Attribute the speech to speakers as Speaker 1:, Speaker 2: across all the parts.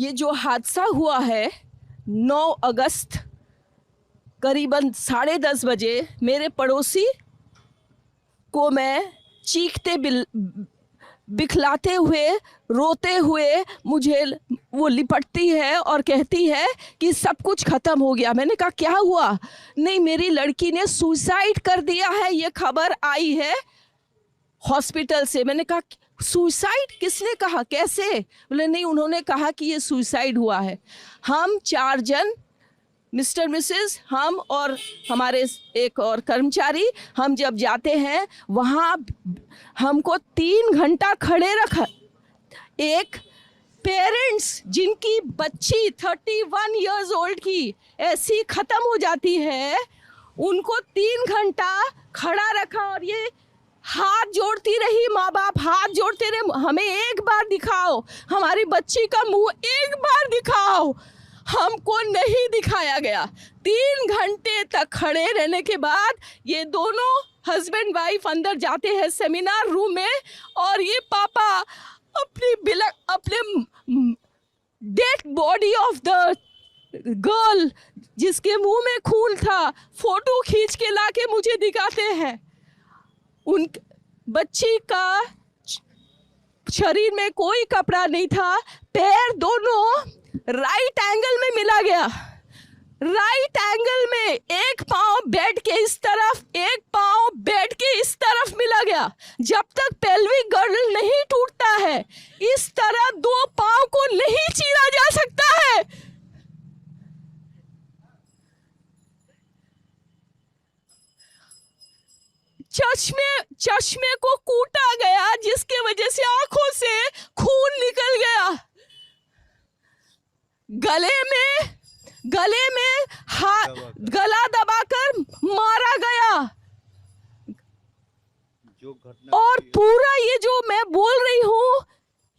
Speaker 1: ये जो हादसा हुआ है 9 अगस्त करीबन 10:30 बजे, मेरे पड़ोसी को मैं चीखते बिखलाते हुए, रोते हुए मुझे वो लिपटती है और कहती है कि सब कुछ ख़त्म हो गया। मैंने कहा क्या हुआ? नहीं, मेरी लड़की ने सुसाइड कर दिया है, ये खबर आई है हॉस्पिटल से। मैंने कहा सुसाइड? किसने कहा, कैसे? बोले नहीं, उन्होंने कहा कि ये सुसाइड हुआ है। हम 4 जन, मिस्टर मिसेस, हम और हमारे एक और कर्मचारी, हम जब जाते हैं वहाँ हमको 3 घंटा खड़े रखा। एक पेरेंट्स जिनकी बच्ची 31 इयर्स ओल्ड की ऐसी ख़त्म हो जाती है, उनको 3 घंटा खड़ा रखा और ये हाथ जोड़ती रही। माँ बाप हाथ जोड़ते रहे, हमें एक बार दिखाओ, हमारी बच्ची का मुंह एक बार दिखाओ। हमको नहीं दिखाया गया। 3 घंटे तक खड़े रहने के बाद ये दोनों हस्बैंड वाइफ अंदर जाते हैं सेमिनार रूम में, और ये पापा अपने dead body of the girl जिसके मुंह में खून था फोटो खींच के लाके मुझे दिखाते हैं। उन बच्ची का शरीर में कोई कपड़ा नहीं था, पैर दोनों राइट एंगल में मिला गया। राइट एंगल में एक पांव बेड के इस तरफ, एक पांव बेड के इस तरफ मिला गया। जब तक पेल्विक गर्डल नहीं टूटता है, इस तरह 2 पांव को नहीं चीरा जा सकता है। चश्मे को कूटा गया, जिसके वजह से आंखों से खून निकल गया। गले में गला दबाकर मारा गया। और पूरा ये जो मैं बोल रही हूँ,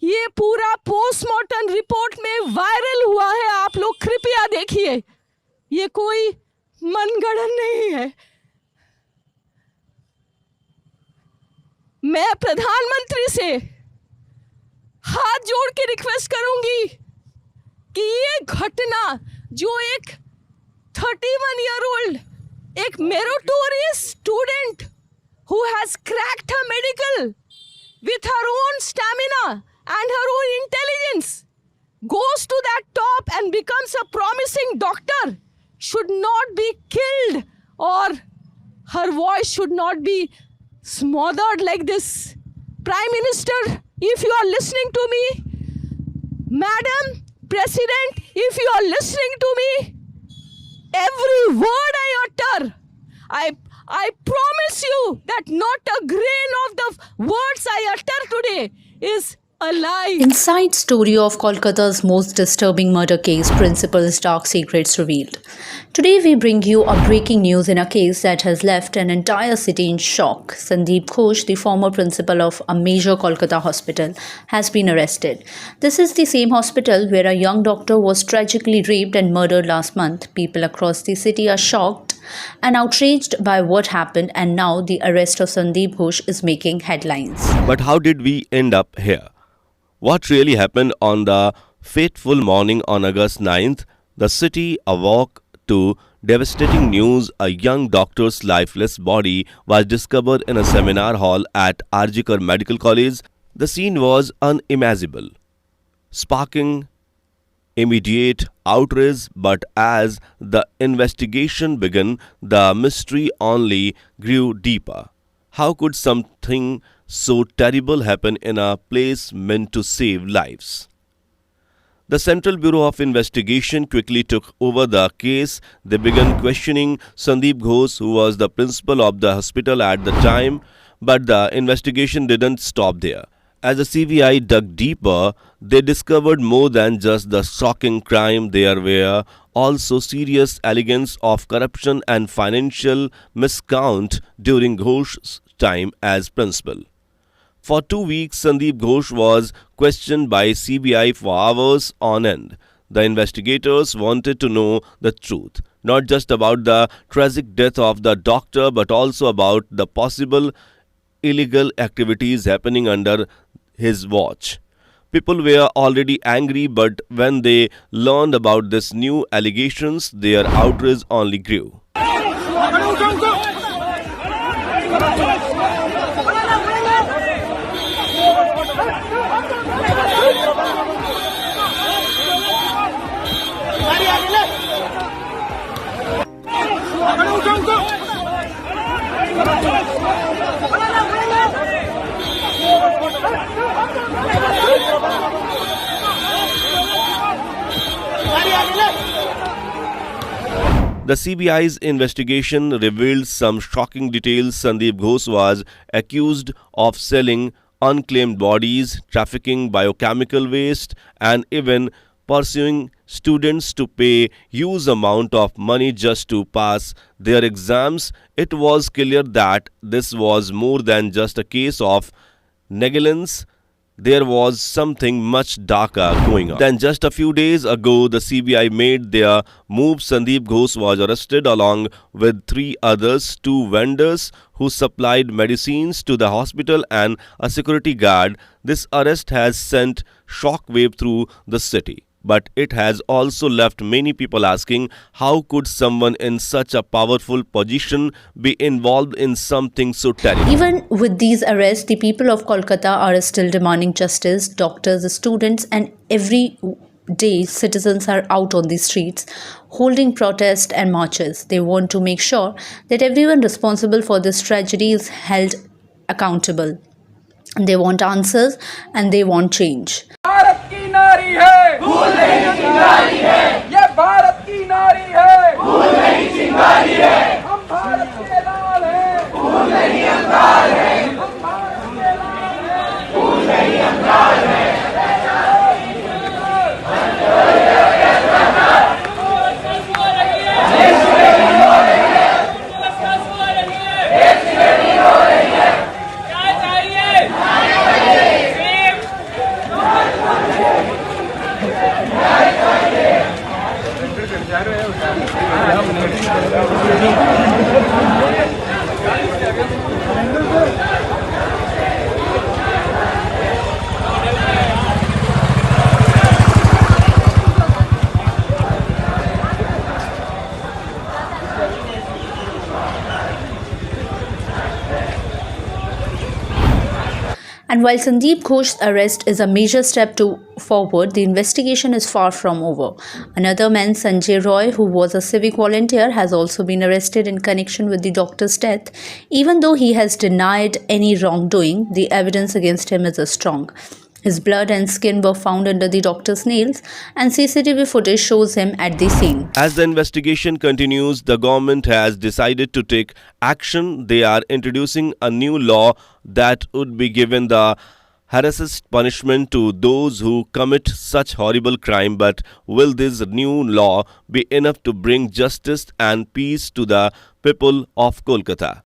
Speaker 1: ये पूरा पोस्टमार्टम रिपोर्ट में वायरल हुआ है। आप लोग कृपया देखिए, ये कोई मनगढ़ंत नहीं है। मैं प्रधानमंत्री से हाथ जोड़ के रिक्वेस्ट करूंगी कि ये घटना जो एक 31 ईयर ओल्ड, एक meritorious student who has cracked her medical with her own stamina and her own intelligence, goes to that top and becomes a promising doctor, should not be killed, or her voice should not be smothered like this. Prime Minister, if you are listening to me, Madam President, if you are listening to me, every word I utter, I promise you that not a grain of the words I utter today is a lie.
Speaker 2: Inside story of Kolkata's most disturbing murder case, principal's dark secrets revealed. Today we bring you a breaking news in a case that has left an entire city in shock. Sandeep Ghosh, the former principal of a major Kolkata hospital, has been arrested. This is the same hospital where a young doctor was tragically raped and murdered last month. People across the city are shocked and outraged by what happened, and now the arrest of Sandeep Ghosh is making headlines.
Speaker 3: But how did we end up here? What really happened on the fateful morning on August 9th? The city awoke to devastating news. A young doctor's lifeless body was discovered in a seminar hall at R.G. Kar Medical College. The scene was unimaginable, sparking immediate outrage, but as the investigation began, the mystery only grew deeper. How could something so terrible happen in a place meant to save lives? The Central Bureau of Investigation quickly took over the case. They began questioning Sandeep Ghosh, who was the principal of the hospital at the time, but the investigation didn't stop there. As the CBI dug deeper, they discovered more than just the shocking crime. There were also serious allegations of corruption and financial miscount during Ghosh's time as principal. For 2 weeks, Sandeep Ghosh was questioned by CBI for hours on end. The investigators wanted to know the truth, not just about the tragic death of the doctor, but also about the possible illegal activities happening under his watch. People were already angry, but when they learned about this new allegations, their outrage only grew. The CBI's investigation revealed some shocking details. Sandeep Ghosh was accused of selling unclaimed bodies, trafficking biochemical waste, and even pursuing students to pay huge amount of money just to pass their exams. It was clear that this was more than just a case of negligence. There was something much darker going on. Then just a few days ago, the CBI made their move. Sandeep Ghosh was arrested along with 3 others, 2 vendors who supplied medicines to the hospital and a security guard. This arrest has sent shockwave through the city. But it has also left many people asking, how could someone in such a powerful position be involved in something so terrible?
Speaker 2: Even with these arrests, the people of Kolkata are still demanding justice. Doctors, students, and every day citizens are out on the streets holding protests and marches. They want to make sure that everyone responsible for this tragedy is held accountable. They want answers and they want change.
Speaker 4: Bharat की नारी है, भूल नहीं चिंगारी है, ये भारत की नारी है, भूल नहीं चिंगारी है, हम भारत के लाल हैं, भूल नहीं अंगार है, हम भारत के लाल हैं, भूल नहीं अंगार है।
Speaker 2: And while Sandeep Ghosh's arrest is a major step forward, the investigation is far from over. Another man, Sanjay Roy, who was a civic volunteer, has also been arrested in connection with the doctor's death. Even though he has denied any wrongdoing, the evidence against him is strong. His blood and skin were found under the doctor's nails, and CCTV footage shows him at the scene.
Speaker 3: As the investigation continues, the government has decided to take action. They are introducing a new law that would be given the harshest punishment to those who commit such horrible crime. But will this new law be enough to bring justice and peace to the people of Kolkata?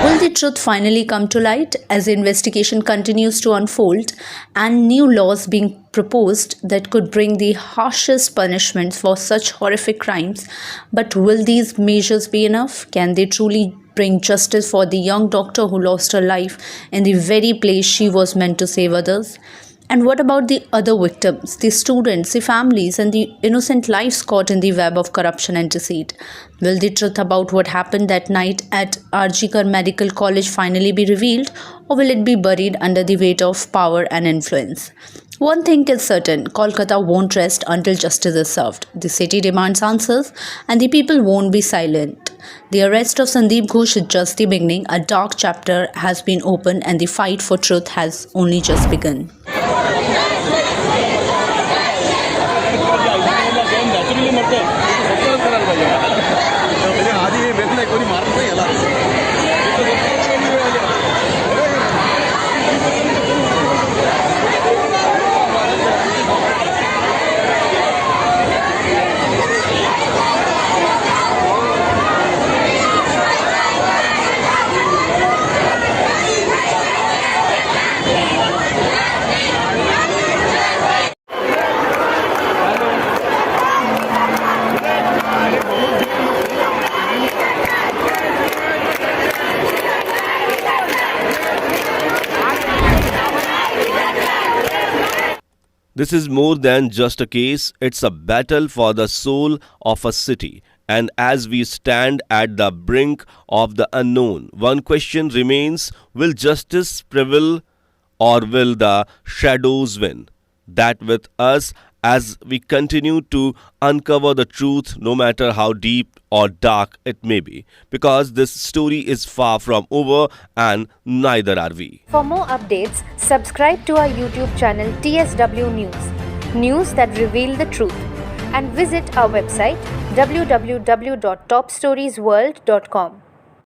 Speaker 2: Will the truth finally come to light as the investigation continues to unfold and new laws being proposed that could bring the harshest punishments for such horrific crimes? But will these measures be enough? Can they truly bring justice for the young doctor who lost her life in the very place she was meant to save others? And what about the other victims, the students, the families, and the innocent lives caught in the web of corruption and deceit? Will the truth about what happened that night at R.G. Kar Medical College finally be revealed, or will it be buried under the weight of power and influence? One thing is certain, Kolkata won't rest until justice is served. The city demands answers, and the people won't be silent. The arrest of Sandeep Ghosh is just the beginning. A dark chapter has been opened, and the fight for truth has only just begun.
Speaker 3: This is more than just a case, it's a battle for the soul of a city. And as we stand at the brink of the unknown, one question remains: will justice prevail or will the shadows win? That with us as we continue to uncover the truth, no matter how deep or dark it may be, because this story is far from over and neither are we.
Speaker 5: For more updates, subscribe to our YouTube channel TSW News, news that reveal the truth, and visit our website www.topstoriesworld.com.